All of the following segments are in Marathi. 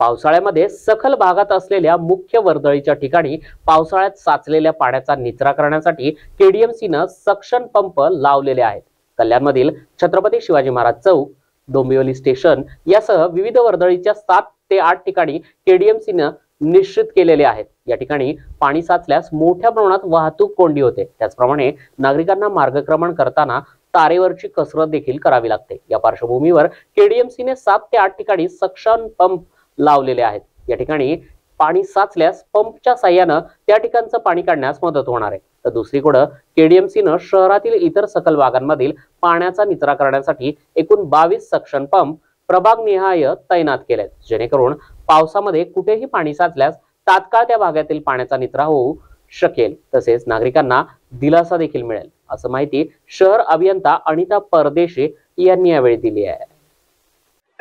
पावसाळ्यामध्ये सखल भागात असलेल्या मुख्य वर्दळीच्या ठिकाणी पावसाळ्यात साचलेल्या पाण्याचा निचरा करण्यासाठी केडीएमसीनं सक्शन पंप लावलेले आहेत। कल्याणमधील छत्रपती शिवाजी महाराज चौक, डोंबिवली स्टेशन यासह विविध वर्दळीच्या 7 ते 8 ठिकाणी केडीएमसीनं निश्चित केलेले आहेत। या ठिकाणी पाणी साचल्यास मोठ्या प्रमाणात वाहतूक कोंडी होते। त्याचप्रमाणे नागरिकांना मार्गक्रमण करताना तारेवरची कसरत देखील करावी लागते। या पार्श्वभूमीवर केडीएमसीने 7 ते 8 ठिकाणी सक्शन पंप लावलेले आहेत। या ठिकाणी पाणी साचल्यास पंपच्या साहाय्याने त्या ठिकाणचं पाणी काढण्यास मदत होणार आहे। तर दुसरीकडे केडीएमसीने शहरातील इतर सखल भागांमधील पाण्याचा निचरा करण्यासाठी एकूण 22 सक्शन पंप प्रभागनिहाय तैनात केलेत, जेणेकरून पावसामध्ये कुठेही पाणी साचल्यास तात्काळ त्या भागातील पाण्याचा निचरा होऊ शकेल, तसेच नागरिकांना दिलासा देखील मिळेल, असं माहिती शहर अभियंता अनिता परदेशी यांनी यावेळी दिली आहे।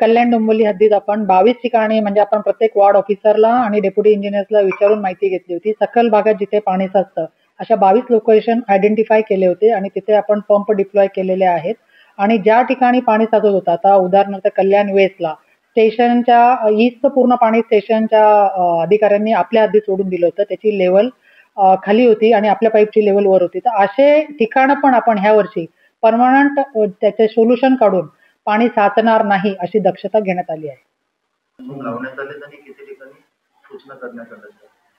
कल्याण डोंबिवली हद्दीत आपण 22 ठिकाणी म्हणजे आपण प्रत्येक वॉर्ड ऑफिसरला आणि डेप्युटी इंजिनियर्सला विचारून माहिती घेतली होती। सखल भागात जिथे पाणी साचतं अशा 22 लोकेशन आयडेंटिफाय केले होते आणि तिथे आपण पंप डिप्लॉय केलेले आहेत। आणि ज्या ठिकाणी पाणी साचत होतं, आता उदाहरणार्थ कल्याण वेस्टला स्टेशनच्या ईस्ट पूर्ण पाणी स्टेशनच्या अधिकाऱ्यांनी आपल्या हद्दीत सोडून दिलं होतं, त्याची लेवल खाली होती आणि आपल्या पाईपची लेवल वर होती। तर असे ठिकाणं पण आपण ह्या वर्षी परमनंट त्याचे सोल्युशन काढून पाणी साचणार नाही अशी दक्षता घेण्यात आली आहे।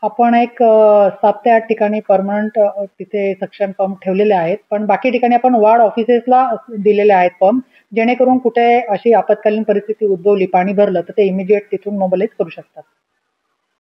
आपण एक 7 ते 8 ठिकाणी परमनंट तिथे सक्शन पंप ठेवलेले आहेत, पण बाकी ठिकाणी आपण वॉर्ड ऑफिसेसला दिलेले आहेत पंप, जेणेकरून कुठे अशी आपत्कालीन परिस्थिती उद्भवली, पाणी भरलं तर ते इमिजिएट तिथून मोबिलाइज करू शकतात।